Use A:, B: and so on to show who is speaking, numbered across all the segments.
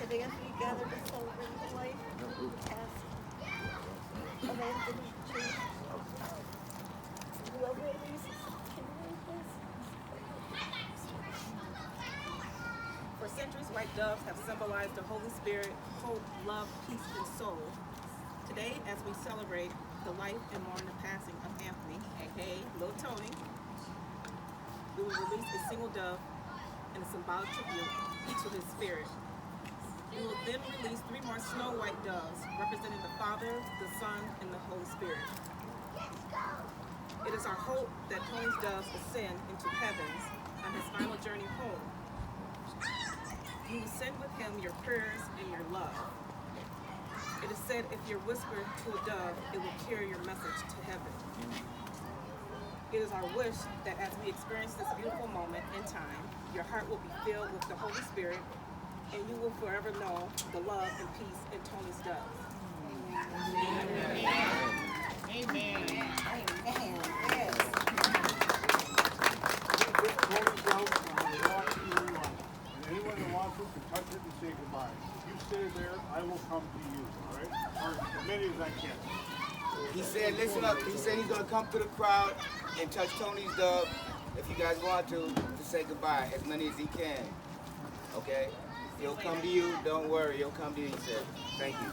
A: today as we gather to celebrate the life and past of Anthony Chase. Whoever it is, can you read this?
B: For centuries, white doves have symbolized the Holy Spirit, hope, love, peace, and soul. Today, as we celebrate the life and mourn the passing of Anthony, aka Little Tony, we will release a single dove in a symbolic tribute to his spirit. We will then release 3 more snow white doves representing the Father, the Son, and the Holy Spirit. It is our hope that Tony's doves ascend into heavens on his final journey home. You will send with him your prayers and your love. It is said if you whisper to a dove, it will carry your message to heaven. It is our wish that as we experience this beautiful moment in time, your heart will be filled with the Holy Spirit, and you will forever know the love and peace in Tony's dove.
C: Amen. Amen.
A: Amen. Yes.
D: Anyone that wants it can touch it and say goodbye. You stay there, I will come to you, all right? Or as many as I can.
E: He said, listen up, he said he's going to come to the crowd and touch Tony's dove, if you guys want to say goodbye, as many as he can. Okay? He'll come to you, don't worry, he'll come to you, he said. Thank you.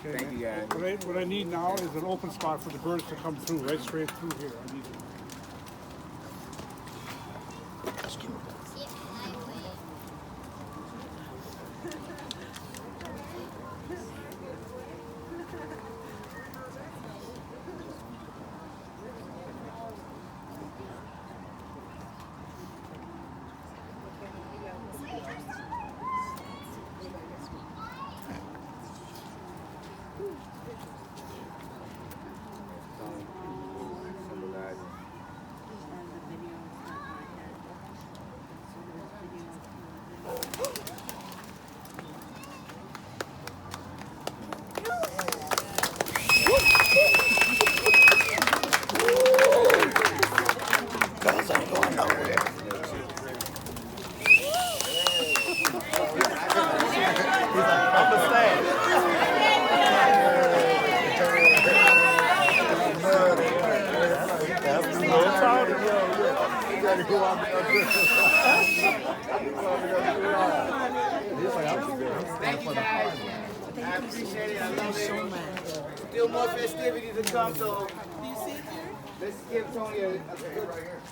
D: Okay.
E: Thank you, guys.
D: What I need now is an open spot for the birds to come through, right straight through here. I need it.
E: Thank you, guys. I appreciate it. I love it. Still more festivities to come, so let's give Tony a good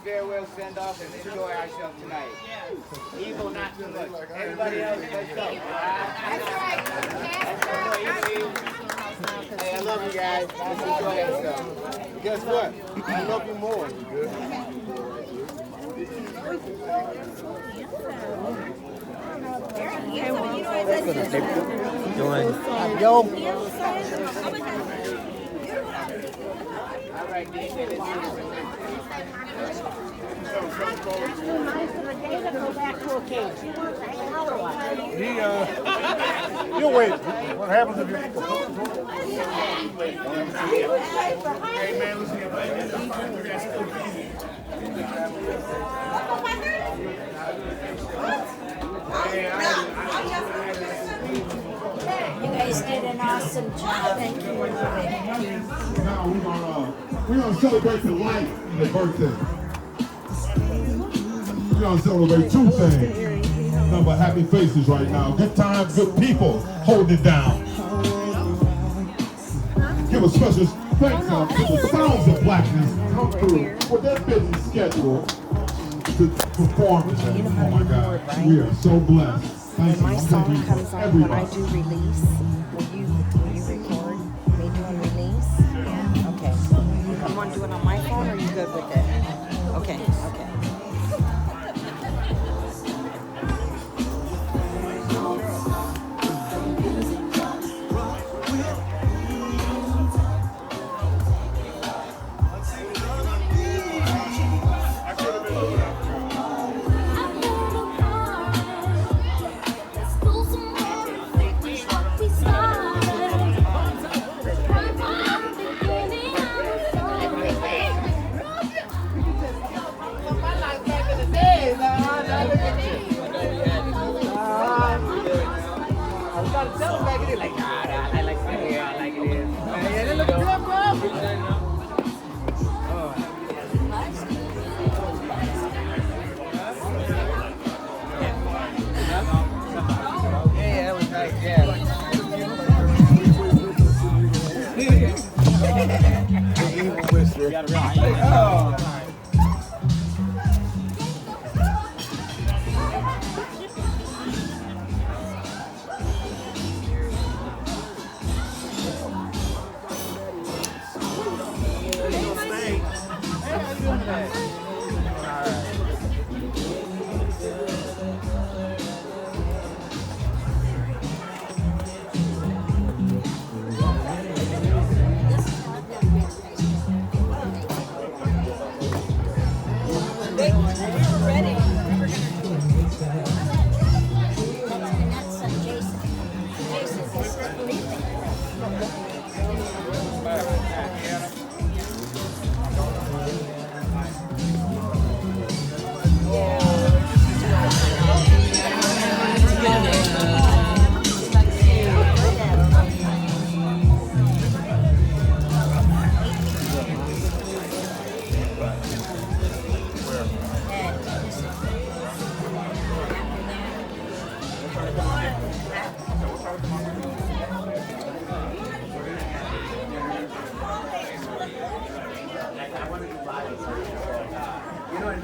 E: farewell send-off and enjoy ourselves tonight. Evil, not too much. Everybody else, let's go. That's right. Hey, I love you guys. Let's enjoy ourselves. Guess what? I love you more.
F: Yo.
E: All right, DJ, let's
D: You'll wait. What happens if you...
E: Hey, man, listen here,
F: You guys did an awesome job. Thank you.
G: Now we're gonna celebrate the life and the birthday. We're gonna celebrate two things. Nothing but happy faces right now. Good times, good people. Hold it down. Give a special thanks out to the Sounds of Blackness come through with their busy schedule to perform today. Oh my God, we are so blessed. Thank you.
H: My song
G: Thank you
H: comes
G: for
H: on when I
G: everybody.
H: do release. Will you record me doing release? Okay. You want to do it on my phone or are you good with it? Okay, okay.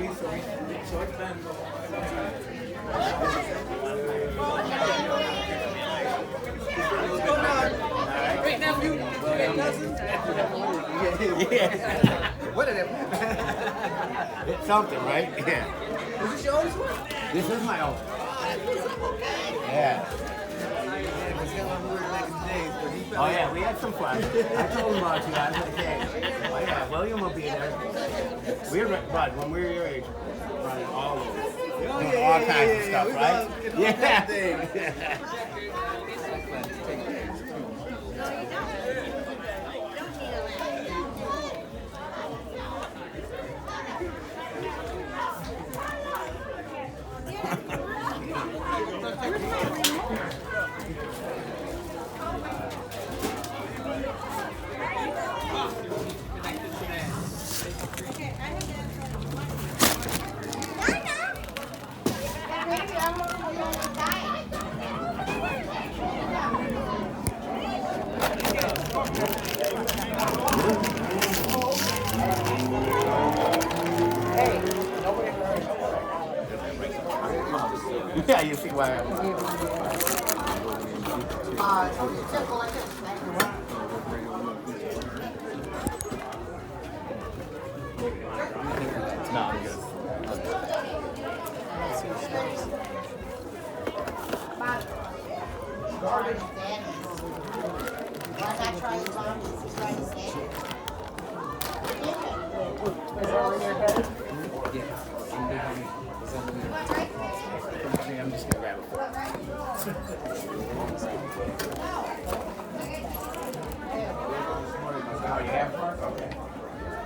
B: Great nephew, great cousin.
E: What are them? It's something, right? Yeah.
B: Is this your oldest one?
E: This is my own. Yeah. Oh yeah, we had some fun. I told him about you guys. Okay. Oh yeah, William will be there. We're Bud, when we were your age, running all over. Doing all kinds of stuff, right? Yeah. Yeah, you see why I'm no, I'm good. I'm just gonna grab it. Oh, you have one? Okay.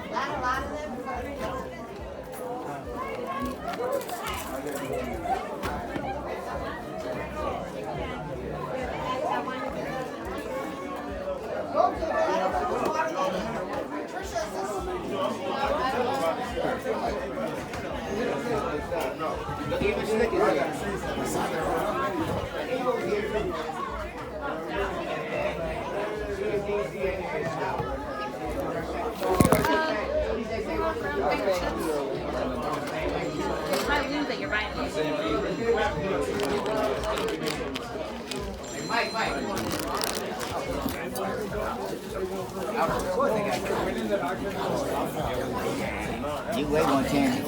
F: A lot of them.
I: I knew that you're right.
E: Mike. You wait one chance.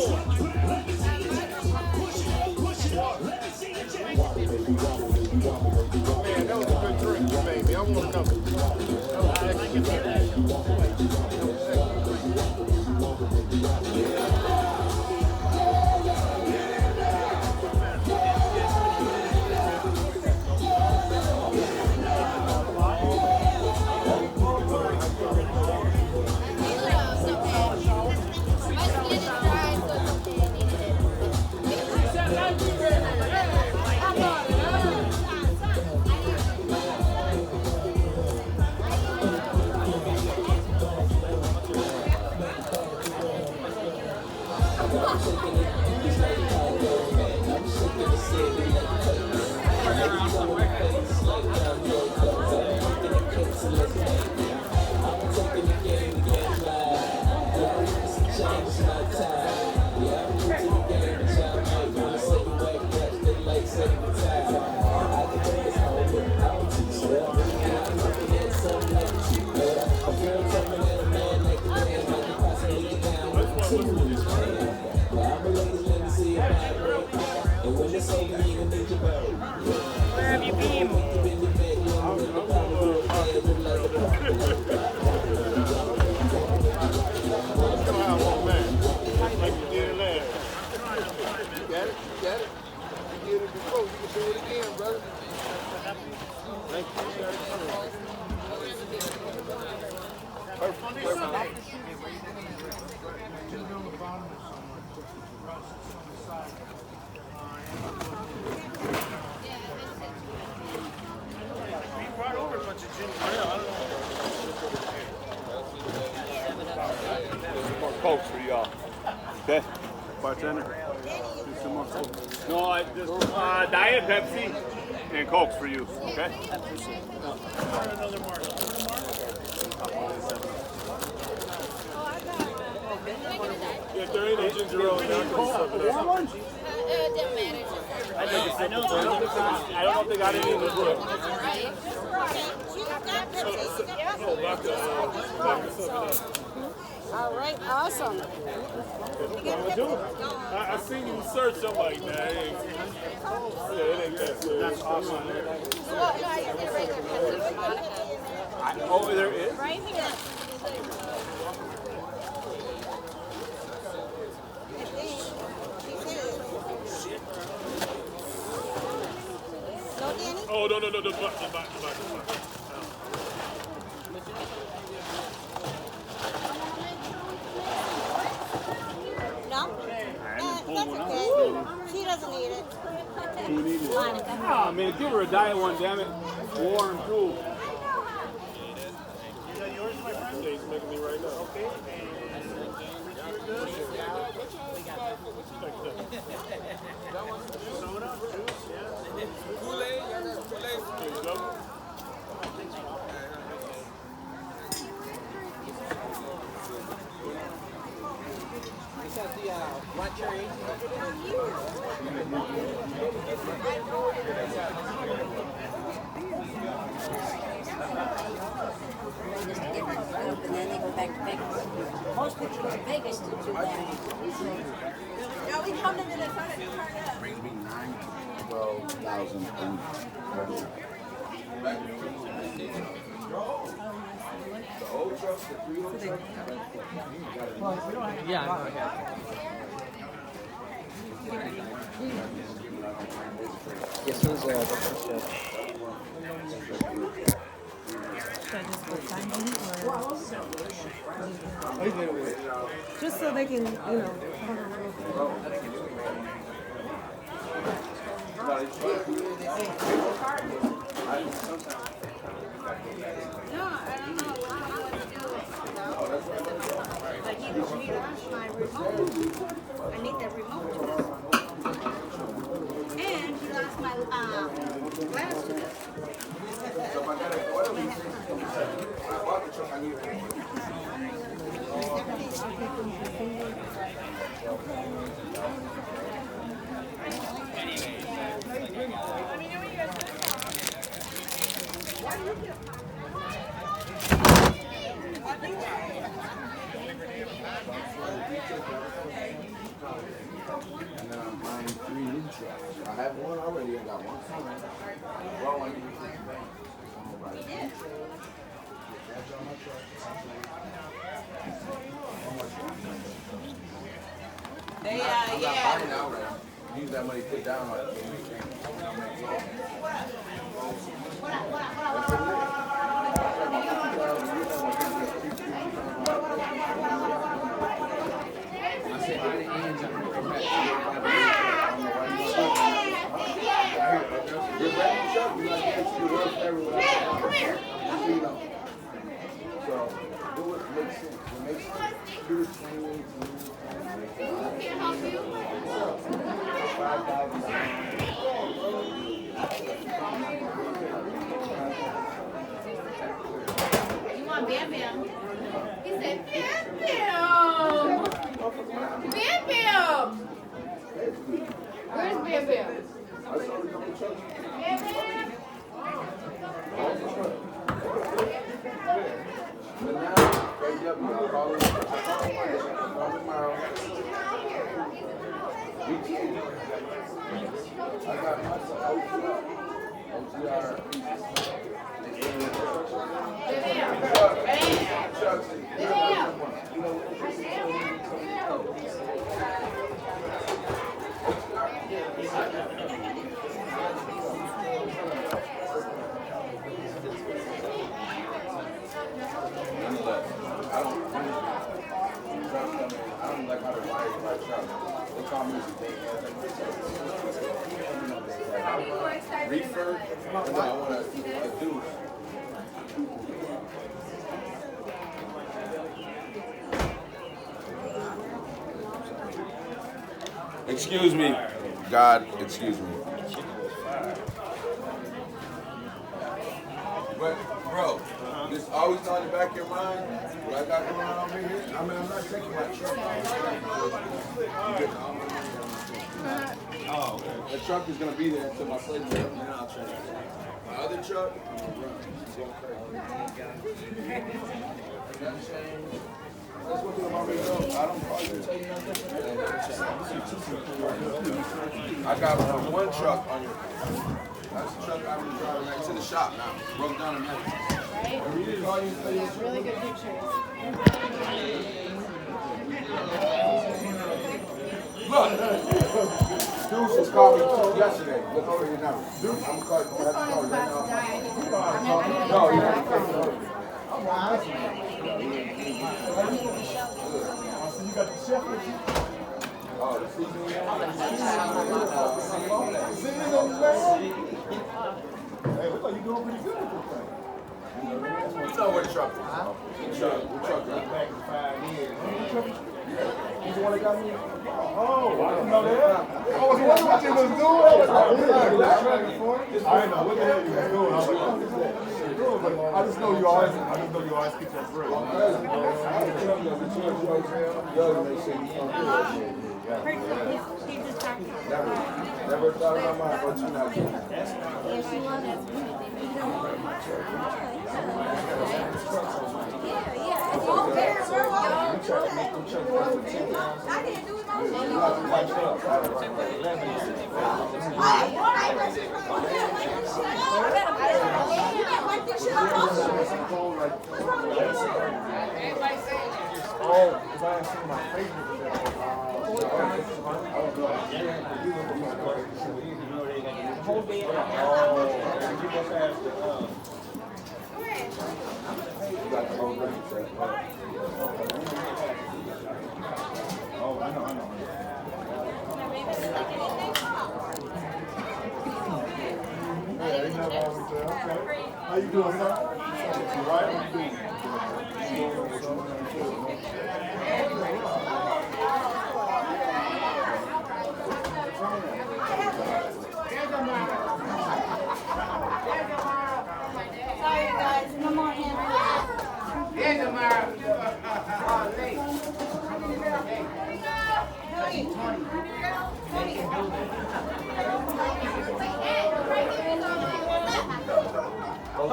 D: Man, that was a good drink you made me. I want another.
C: Where have you been?
D: Cokes for y'all. Okay? Bartender? Some more Cokes. No, just Diet Pepsi and Cokes for you. Okay?
C: Another more.
D: If there ain't no ginger ale, then I'll sub it up. I don't know if they got any in the book.
A: All right, awesome.
D: I seen you search somebody, man. Yeah, it ain't that. That's awesome. Oh, there is?
A: Right here.
D: Oh, no, the back.
A: No? That's okay. She doesn't need it.
D: Who needs it? Ah, man, give her a diet one, damn it. Warm, cool. Is that yours, my friend? Yeah, he's making me right now. Okay. Soda, juice, yeah. Kool-Aid. There you go.
C: Black cherry.
F: And then they go back to Vegas. Most people go to Vegas to do that.
A: Are we coming to the front of the car?
G: Brings me 12,000 and
C: Yeah, I know. Yes, who's
A: Just so they can,
F: Like he lost my remote. I need that remote. And he lost my glass to this.
E: have one already. I got one. Well, one.
B: They,
E: I'm not
B: yeah.
E: buying now, right? Use that money to put down on it.
A: Come here.
E: So, do what makes sense. What makes sense. Do it 2018.
A: Can't help you.
E: 5,000.
A: You want Bam Bam? He said, Bam Bam! Bam Bam! Where's Bam Bam? Bam Bam!
E: But now, crazy up, you know, call him tomorrow. I got myself OTR. I don't like how the wires are like truck. They call me reefer. I want to do. Excuse me, God, excuse me. But, bro, this always on the back of your mind. What I got going on over here. I mean, I'm not taking my truck. Oh, okay. The truck is going to be there until my plate is up, and then I'll check it. My other truck, I'm going to run. It's going crazy. Nothing changed. That's one thing about me, though. I don't call you and tell you nothing. I got one truck on your. That's the truck I've been driving. It's in the shop now. Broke down in there.
A: Right? Really good pictures.
E: Look! Deuce just called me yesterday. Look over here now. Deuce, I'm going to call you right now. No, you have to take it over.
G: So you got the chef with you?
E: Oh, the seasoning?
G: Hey, look like you're doing pretty good with this thing.
E: You know what truck is. What truck is
G: Back in 5 years. You the one that got me? Oh, I didn't know that. I was wondering what you was doing. I didn't know what the hell you was doing. I was like, what is that? I just know you always keep that bread.
E: Never thought about my what you not doing.
G: Oh, because I haven't seen my favorite. Oh, I know. Yeah, they have always there. Okay. How you doing, sir? You right? What you
A: Sorry, guys. No more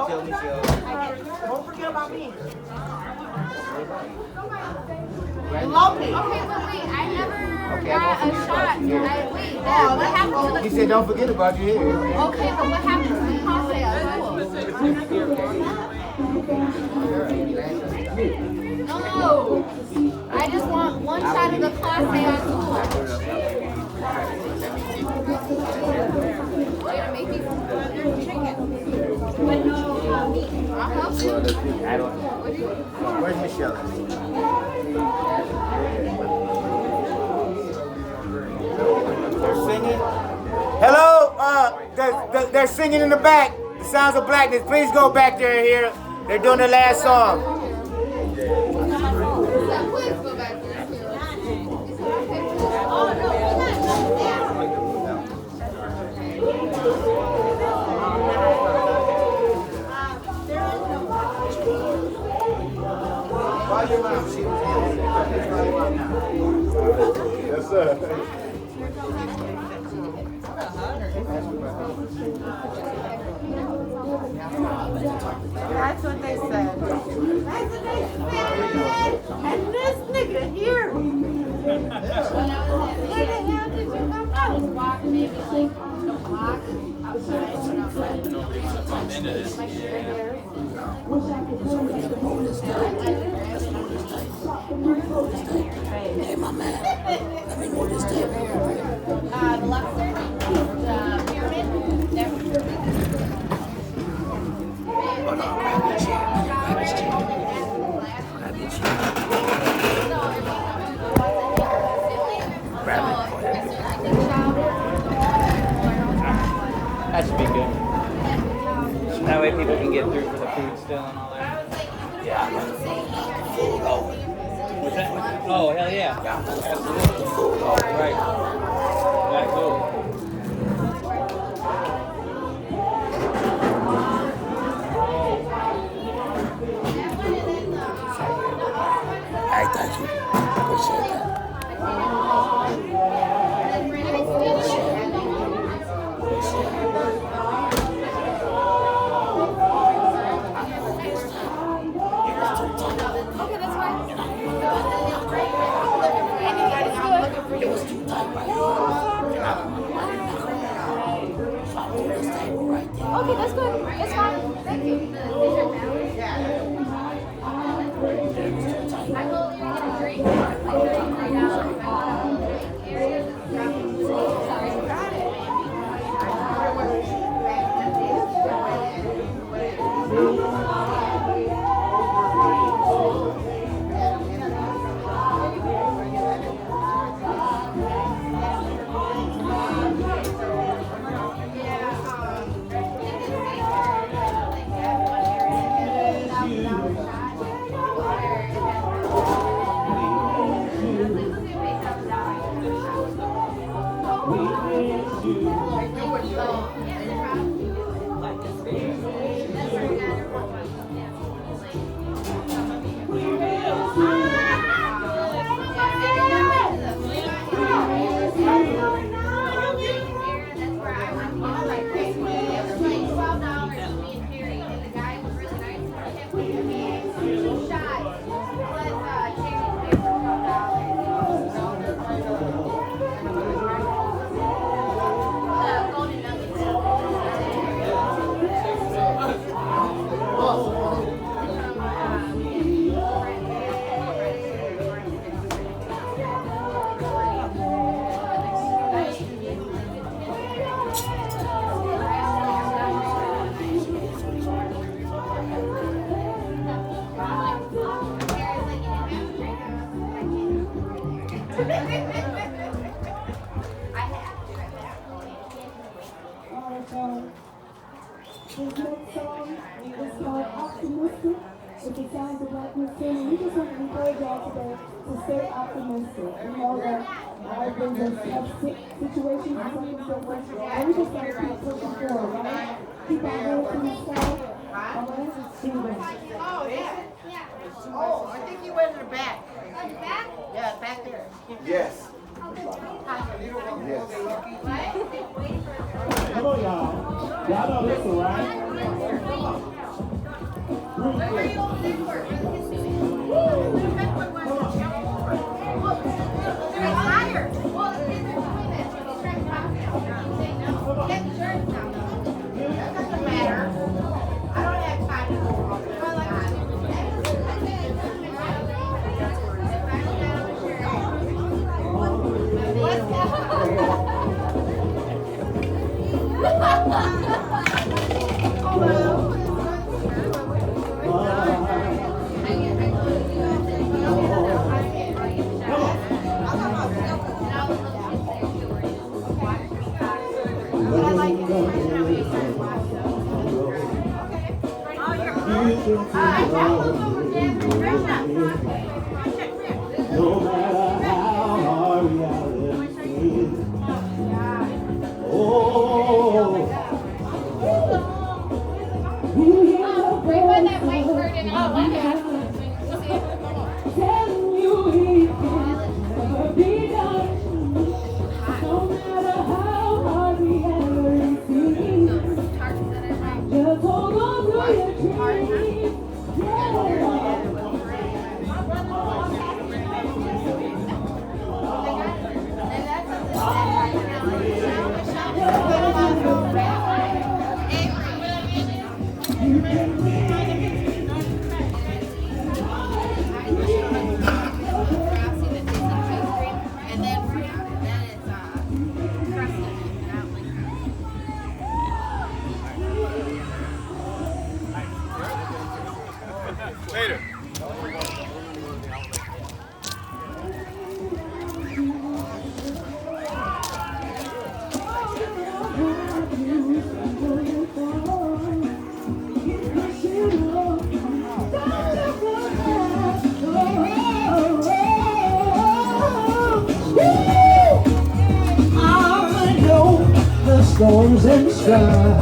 E: tell Michelle.
H: Don't forget about me.
A: Love me. Okay, but wait, I never got a shot. What happened to
E: He said, don't forget about you here.
A: Okay, but what happened to the coffee? No, I just want one shot of the classe on tour. Way to make me chicken. But no meat. I'll help you.
E: Where's Michelle? They're singing. Hello, they're singing in the back. The Sounds of Blackness. Please go back there and hear. They're doing the last song.
A: Please go back there. Oh, no, we're not done yet.
G: Yes, sir.
H: That's what they said. And this nigga here.
A: Where the hell did you come from? I was walking maybe like a block outside.
F: Hey, my man, let me move this table.
A: The left side, the pyramid. There.
F: Oh no, grab your chair. Grab his chair. Grab your chair. Grab it.
C: That should be good. That way people can get through for the food still and all that.
F: Yeah,
C: What's that? Oh, hell yeah.
F: the food.
C: Right. That goes.
F: Hey, thank you. Appreciate that.
A: Okay, that's fine.
F: It was too tight right here. So I moved this table right there.
A: Okay, that's good. It's fine. Thank you. I go there and get a drink. Like
J: This next song is called Optimistic. It's the Sounds of Blackness tune, and we just want to encourage y'all today to stay optimistic. We know that I've been in tough situations and circumstances, and we just got to keep pushing forward, right? Keep our head to the sky. All right?
H: Oh, yeah. Oh, I think you went in the back.
A: Oh, the back?
H: Yeah, back there.
E: Yes.
G: Come on, y'all. Y'all know this one, right?
K: No matter how hard reality is. Oh,
A: Bring that white bird in and
J: Telling you he can never be done. No matter how hard reality seems. Just hold on to your dreams.
D: Later.
K: I know the storms and strife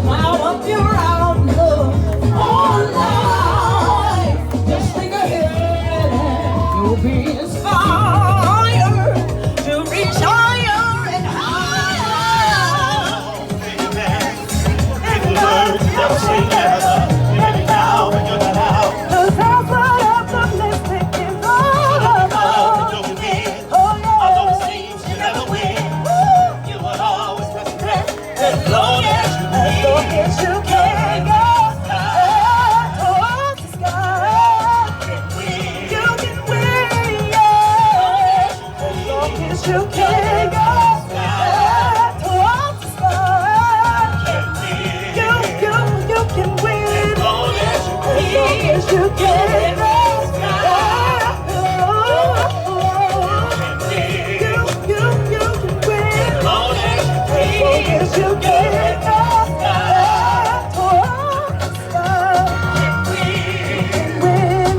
K: cloud up your outlook on life. Just think ahead and you'll be inspired to reach higher and higher. If you learn to never say never, even now when you're not out. 'Cause that's what optimistic is all about. Although it seems you never win, you will always persevere as long as you can go towards the sky. You can win, yeah. As long as you can go towards the sky. You can win, as long as you can go. Yes, you can go towards the sky. Win,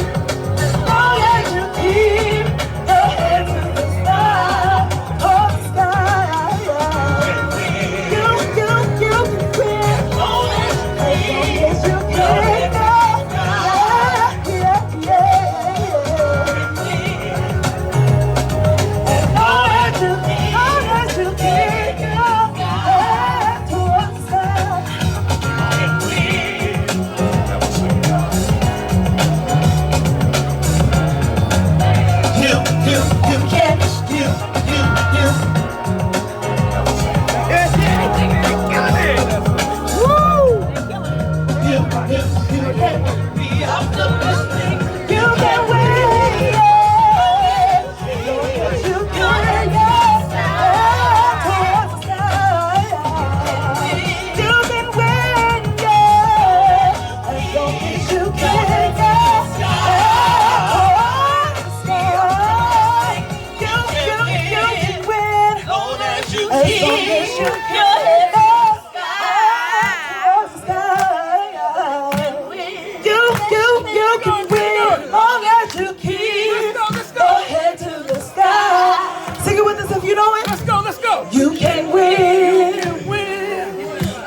K: as long as you keep your head to the sky, towards the sky. You can win, as long as you can go. Yeah. As long as you can go. You can win,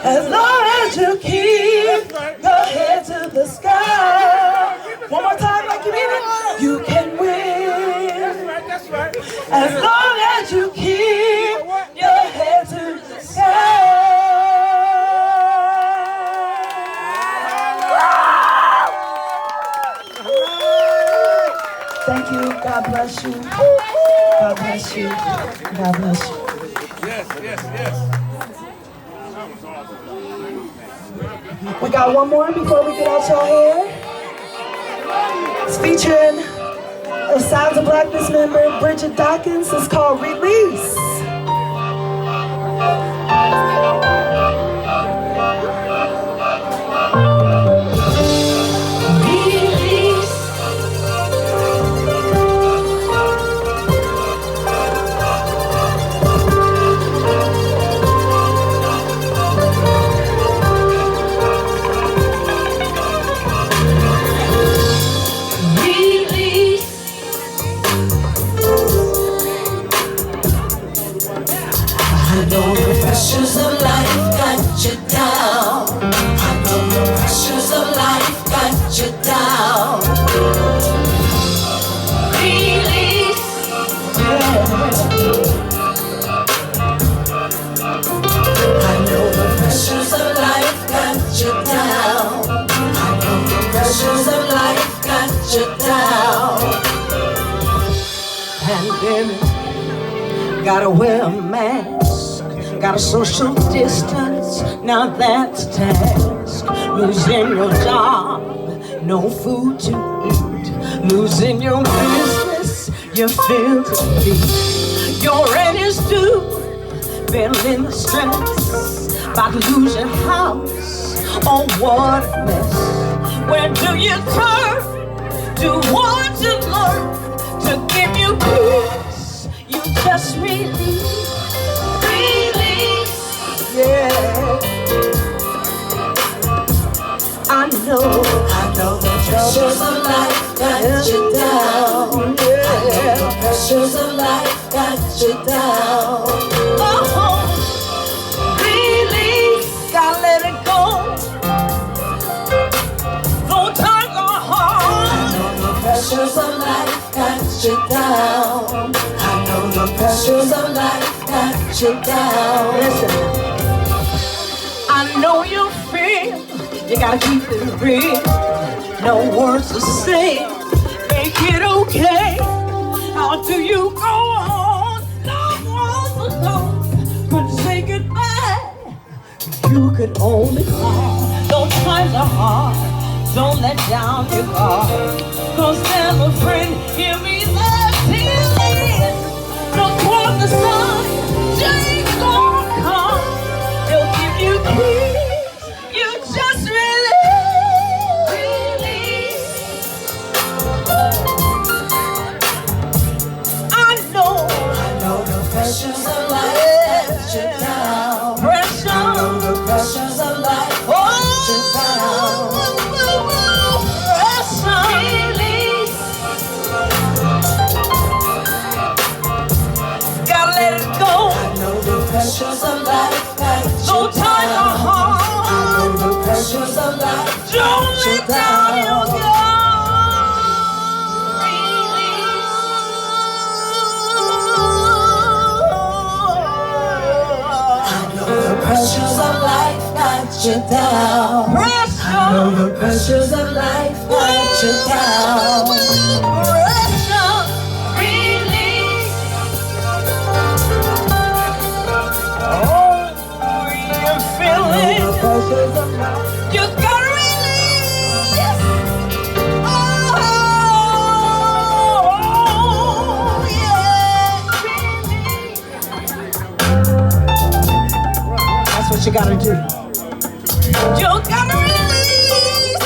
K: as long as you keep your head to the sky. One more time, like you mean it. You can win, as long as you keep your head to the sky. bless you.
D: Yes, yes, yes.
K: We got one more before we get out your hair. It's featuring the Sounds of Blackness member Bridget Dawkins. It's called Release.
L: I know the pressures of life got you down. I know the pressures of life got you down. Release. I know the pressures of life got you down. I know the pressures of life got you down. Pandemic. Gotta wear a mask, got a social distance, now that's a task. Losing your job, no food to eat. Losing your business, you feel defeat. Your rent is due, feeling the stress, about to lose your house, oh what a mess. Where do you turn to what you learn to give you peace? You just release, yeah. I know the pressures of life got you down. Yeah. I know the pressures of life got you down. Oh, release, gotta let it go. Though times are hard, I know the pressures of life got you down. The pressures of life got you down. Listen, I know you feel you gotta keep it real. No words to say, make it okay. How do you go on? No words to know, but say goodbye. You could only cry. Those times are hard. Don't let down your guard. 'Cause there's a friend, hear me, that's healing. Look toward the sun, change gonna come. He'll give you peace, you just release. I know the pressures of life got you down. Pressure, I know the pressures of life got you down. Pressure, release. Gotta let it go. I know the pressures of life got you down. So times are hard. I know the pressures of life don't let down your guard. Release. I know the pressures of life got you down. Pressure. I know the pressures of life got you down. Pressure. Release. You gotta release. Oh, yeah. That's what you gotta do. You gotta release.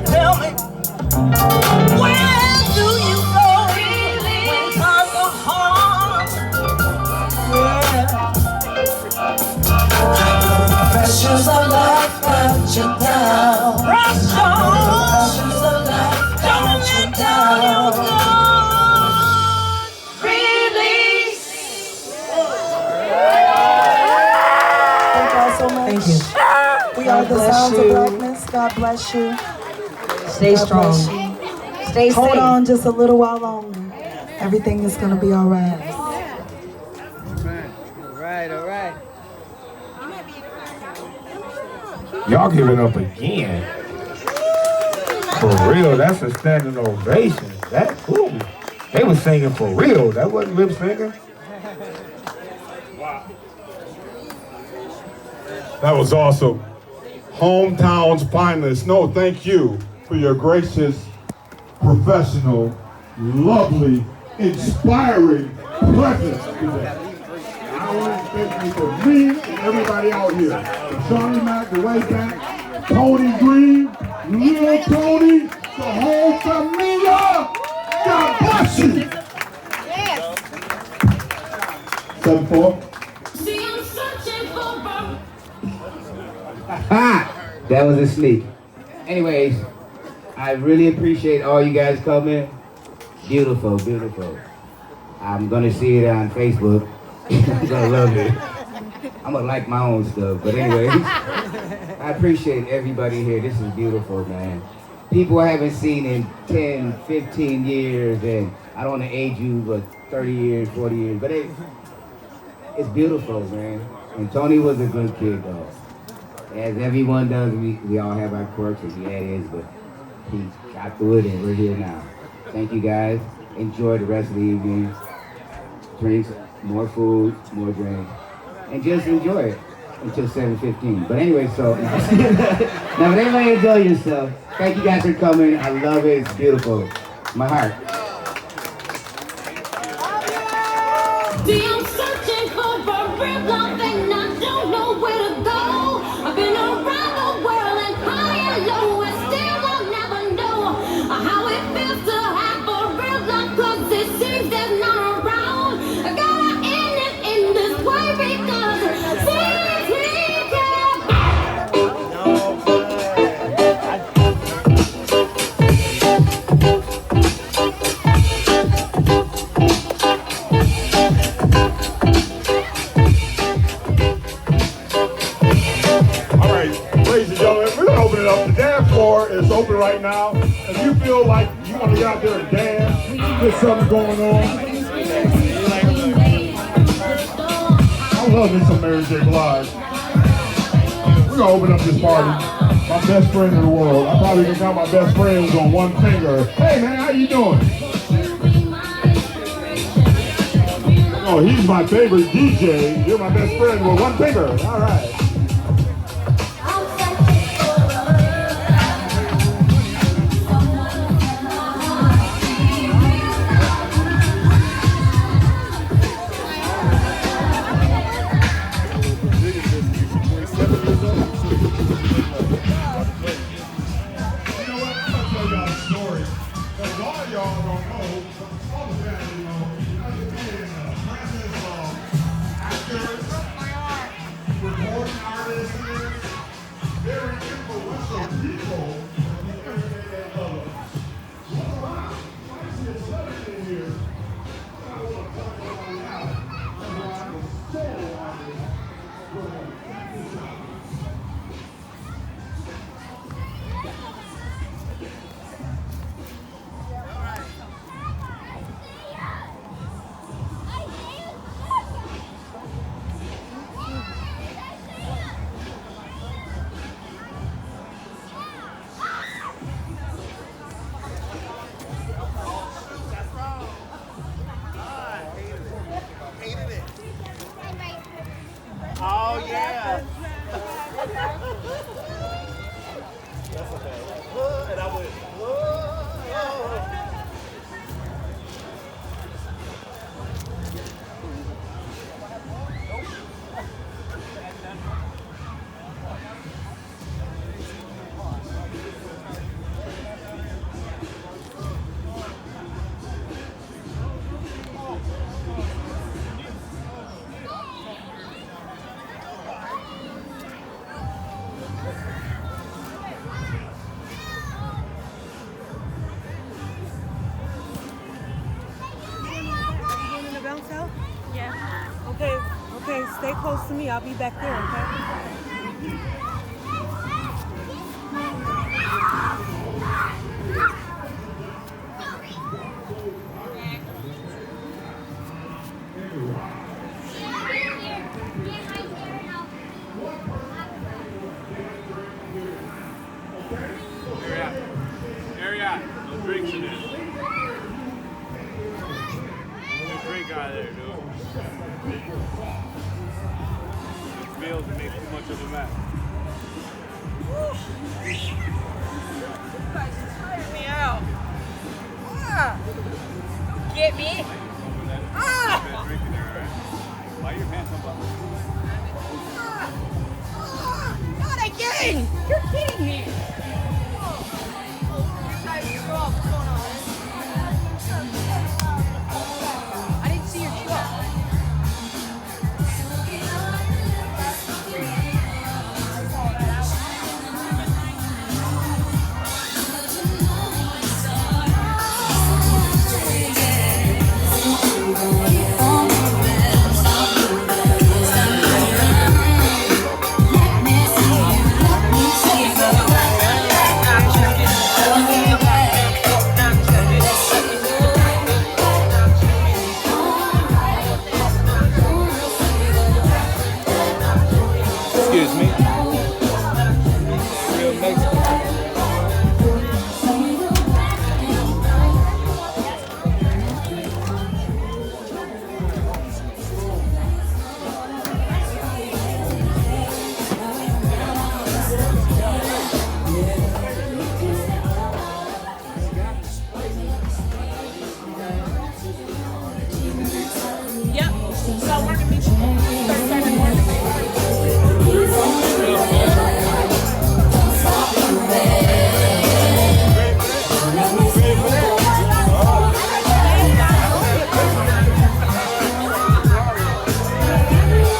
L: Tell me, where do you go when times are hard? Pressures of life got you down. Pressures of life got you down. Release.
K: Thank y'all so much.
H: Thank you.
K: We are the Sounds of Blackness. God bless you.
H: Stay
K: God
H: strong.
K: bless you.
H: Stay safe.
K: Hold on just a little while longer. Everything is gonna be all right.
C: All right.
M: Y'all giving up again.
G: For real, that's a standing ovation. That cool. They were singing for real. That wasn't lip syncing.
D: Wow.
G: That was awesome. Hometown's finest. No, thank you for your gracious, professional, lovely, inspiring presence today. I want to thank you for me and everybody out here. Johnny Mac, the way back, Tony Green, Lil Tony, the whole familia. God bless you. 7-4.
E: That was a sneak. Anyways, I really appreciate all you guys coming. Beautiful, beautiful. I'm gonna see it on Facebook. I'm gonna love it. I'm gonna like my own stuff. But anyways, I appreciate everybody here. This is beautiful, man. People I haven't seen in 10, 15 years, and I don't want to age you, but 30 years, 40 years. But it's beautiful, man. And Tony was a good kid, though. As everyone does, we all have our quirks, as he had his, but he got through it, and we're here now. Thank you, guys. Enjoy the rest of the evening. Drinks, more food, more drinks, and just enjoy it until 7:15. But anyway, so now, but everybody enjoy yourself. Thank you guys for coming. I love it. It's beautiful. My heart.
L: See, I'm searching for a real love and I don't know where to go. I've been around the world and high and low, and still I'll never know how it feels to have a real love, 'cause it seems there's none around. I gotta end it in this way because
G: The dance floor is open right now. If you feel like you want to get out there and dance, there's something going on. I love me some Mary J. Blige. We're gonna open up this party. My best friend in the world. I probably can count my best friends on one finger. Hey man, how you doing? Oh, he's my favorite DJ. You're my best friend with one finger. All right.
K: Oh, yeah. That's okay. And I went, whoa.
B: Okay, stay close to me. I'll be back there, okay?
D: guy there, dude. Fails to make too much of a mess.
H: You guys tired me out. Get me?
D: Drinking there, alright? Why are your pants unbuttoned?
H: Not again! You're kidding me!